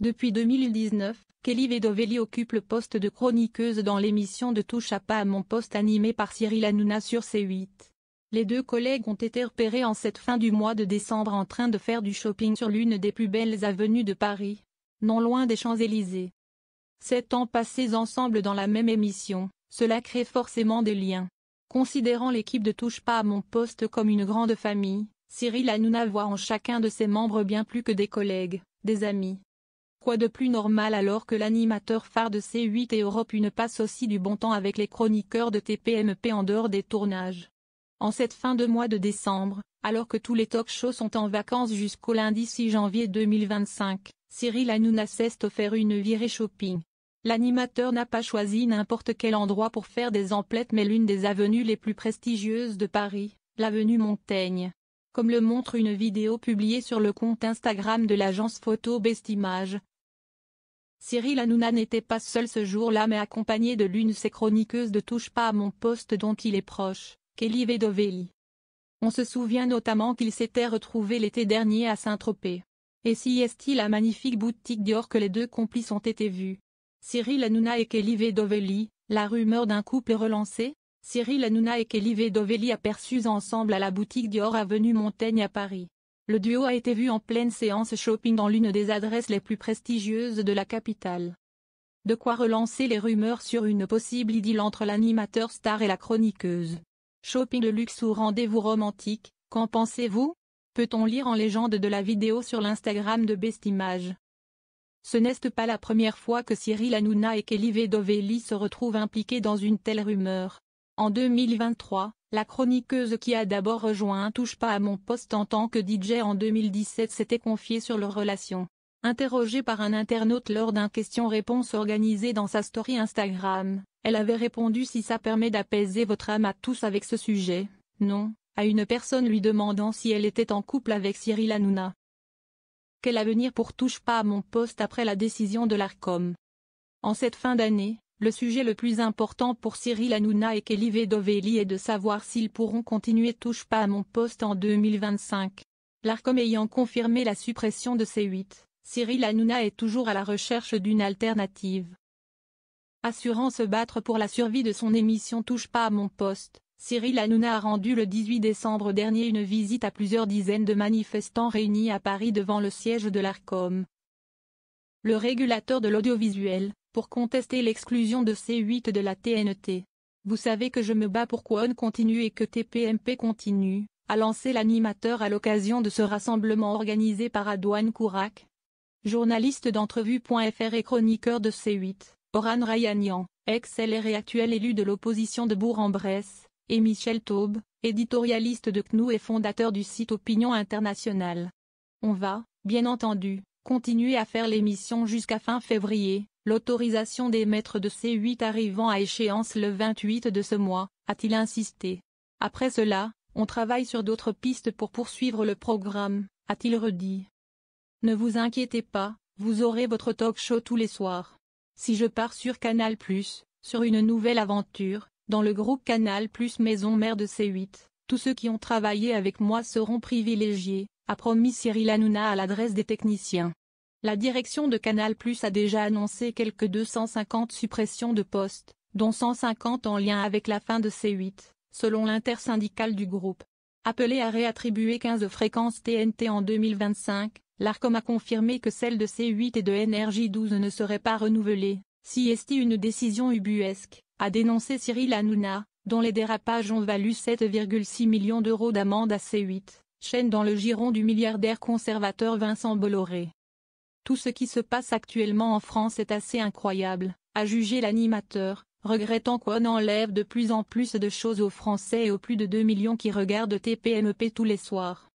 Depuis 2019, Kelly Vedovelli occupe le poste de chroniqueuse dans l'émission de Touche pas à mon poste animée par Cyril Hanouna sur C8. Les deux collègues ont été repérés en cette fin du mois de décembre en train de faire du shopping sur l'une des plus belles avenues de Paris, non loin des Champs-Élysées. 7 ans passés ensemble dans la même émission, cela crée forcément des liens. Considérant l'équipe de Touche pas à mon poste comme une grande famille, Cyril Hanouna voit en chacun de ses membres bien plus que des collègues, des amis. Quoi de plus normal alors que l'animateur phare de C8 et Europe 1 passe aussi du bon temps avec les chroniqueurs de TPMP en dehors des tournages. En cette fin de mois de décembre, alors que tous les talk-shows sont en vacances jusqu'au lundi 6 janvier 2025, Cyril Hanouna s'est offert une virée shopping. L'animateur n'a pas choisi n'importe quel endroit pour faire des emplettes mais l'une des avenues les plus prestigieuses de Paris, l'avenue Montaigne. Comme le montre une vidéo publiée sur le compte Instagram de l'agence photo Best Images. Cyril Hanouna n'était pas seul ce jour-là mais accompagné de l'une de ses chroniqueuses de Touche pas à mon poste dont il est proche, Kelly Vedovelli. On se souvient notamment qu'ils s'étaient retrouvés l'été dernier à Saint-Tropez. Et si est-il la magnifique boutique Dior que les deux complices ont été vus. Cyril Hanouna et Kelly Vedovelli, la rumeur d'un couple est relancée. Cyril Hanouna et Kelly Vedovelli aperçus ensemble à la boutique Dior avenue Montaigne à Paris. Le duo a été vu en pleine séance shopping dans l'une des adresses les plus prestigieuses de la capitale. De quoi relancer les rumeurs sur une possible idylle entre l'animateur star et la chroniqueuse. Shopping de luxe ou rendez-vous romantique, qu'en pensez-vous? Peut-on lire en légende de la vidéo sur l'Instagram de Best Images. Ce n'est pas la première fois que Cyril Hanouna et Kelly Vedovelli se retrouvent impliqués dans une telle rumeur. En 2023, la chroniqueuse qui a d'abord rejoint Touche pas à mon poste en tant que DJ en 2017 s'était confiée sur leur relation. Interrogée par un internaute lors d'un question-réponse organisé dans sa story Instagram, elle avait répondu si ça permet d'apaiser votre âme à tous avec ce sujet, non, à une personne lui demandant si elle était en couple avec Cyril Hanouna. Quel avenir pour Touche pas à mon poste après la décision de l'Arcom? En cette fin d'année, le sujet le plus important pour Cyril Hanouna et Kelly Vedovelli est de savoir s'ils pourront continuer Touche pas à mon poste en 2025. L'Arcom ayant confirmé la suppression de C8, Cyril Hanouna est toujours à la recherche d'une alternative. Assurant se battre pour la survie de son émission Touche pas à mon poste, Cyril Hanouna a rendu le 18 décembre dernier une visite à plusieurs dizaines de manifestants réunis à Paris devant le siège de l'Arcom. Le régulateur de l'audiovisuel, pour contester l'exclusion de C8 de la TNT. Vous savez que je me bats pour qu'ON continue et que TPMP continue, a lancé l'animateur à l'occasion de ce rassemblement organisé par Adouane Kourac. Journaliste d'entrevue.fr et chroniqueur de C8, Oran Rayanian, ex-LR et actuel élu de l'opposition de Bourg-en-Bresse, et Michel Taube, éditorialiste de CNOU et fondateur du site Opinion Internationale. On va, bien entendu, continuer à faire l'émission jusqu'à fin février, l'autorisation d'émettre de C8 arrivant à échéance le 28 de ce mois, a-t-il insisté. Après cela, on travaille sur d'autres pistes pour poursuivre le programme, a-t-il redit. Ne vous inquiétez pas, vous aurez votre talk show tous les soirs. Si je pars sur Canal+, sur une nouvelle aventure, dans le groupe Canal+, maison mère de C8, tous ceux qui ont travaillé avec moi seront privilégiés, a promis Cyril Hanouna à l'adresse des techniciens. La direction de Canal+ a déjà annoncé quelques 250 suppressions de postes, dont 150 en lien avec la fin de C8, selon l'intersyndicale du groupe. Appelé à réattribuer 15 fréquences TNT en 2025, l'Arcom a confirmé que celles de C8 et de NRJ12 ne seraient pas renouvelées, si est une décision ubuesque, a dénoncé Cyril Hanouna, dont les dérapages ont valu 7,6 millions d'euros d'amende à C8, chaîne dans le giron du milliardaire conservateur Vincent Bolloré. Tout ce qui se passe actuellement en France est assez incroyable, a jugé l'animateur, regrettant qu'on enlève de plus en plus de choses aux Français et aux plus de 2 millions qui regardent TPMP tous les soirs.